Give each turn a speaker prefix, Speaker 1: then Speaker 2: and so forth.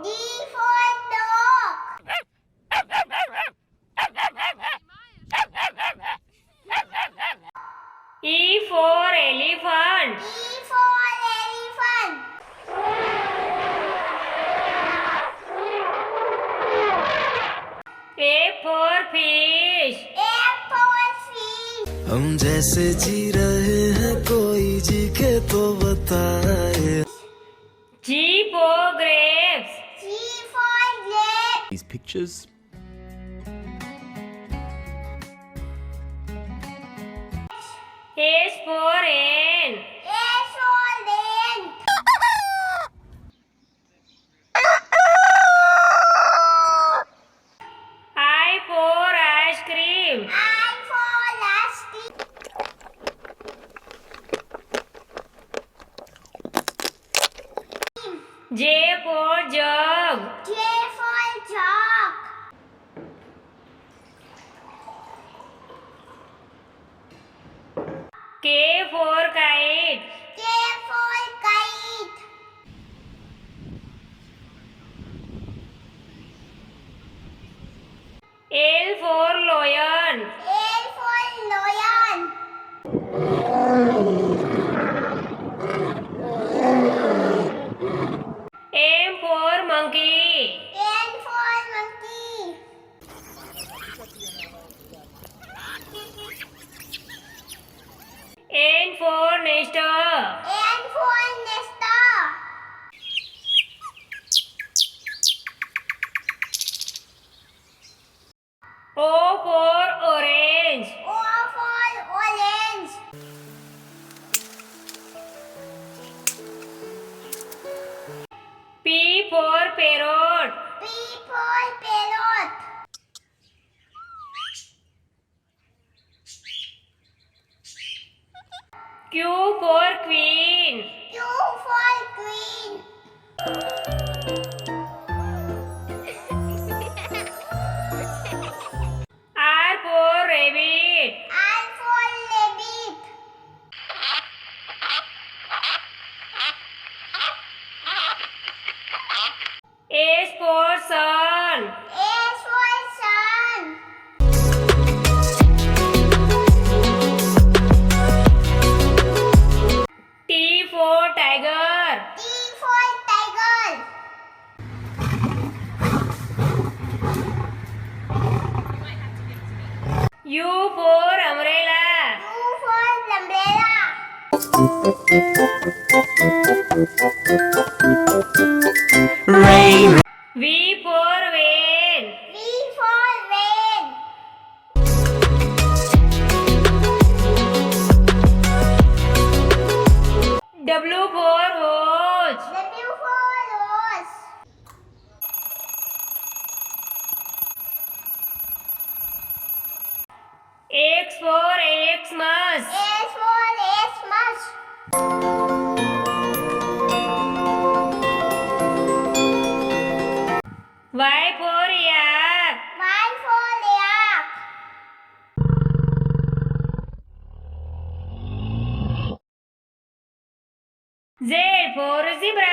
Speaker 1: D for dog.
Speaker 2: E for elephant.
Speaker 1: E for elephant.
Speaker 2: F for fish.
Speaker 1: F for fish.
Speaker 3: हम जैसे जी रहे हैं कोई जी के तो बताए.
Speaker 2: G for grapes.
Speaker 1: G for grape.
Speaker 4: These pictures.
Speaker 2: H for hen.
Speaker 1: S for hen.
Speaker 2: I for ice cream.
Speaker 1: I for ice cream.
Speaker 2: J for jug.
Speaker 1: J for jug.
Speaker 2: K for kite.
Speaker 1: K for kite.
Speaker 2: L for lion.
Speaker 1: L for lion.
Speaker 2: M for monkey.
Speaker 1: N for monkey.
Speaker 2: N for nester.
Speaker 1: N for nester.
Speaker 2: O for orange.
Speaker 1: O for orange.
Speaker 2: P for parrot.
Speaker 1: P for parrot.
Speaker 2: Q for queen.
Speaker 1: Q for queen.
Speaker 2: R for rabbit.
Speaker 1: R for rabbit.
Speaker 2: S for sun.
Speaker 1: S for sun.
Speaker 2: T for tiger.
Speaker 1: T for tiger.
Speaker 2: U for umbrella.
Speaker 1: U for umbrella.
Speaker 4: Rain.
Speaker 2: V for van.
Speaker 1: V for van.
Speaker 2: W for watch.
Speaker 1: W for rose.
Speaker 2: X for Xmas.
Speaker 1: S for Xmas.
Speaker 2: Y for yak.
Speaker 1: Y for yak.
Speaker 2: Z for zebra.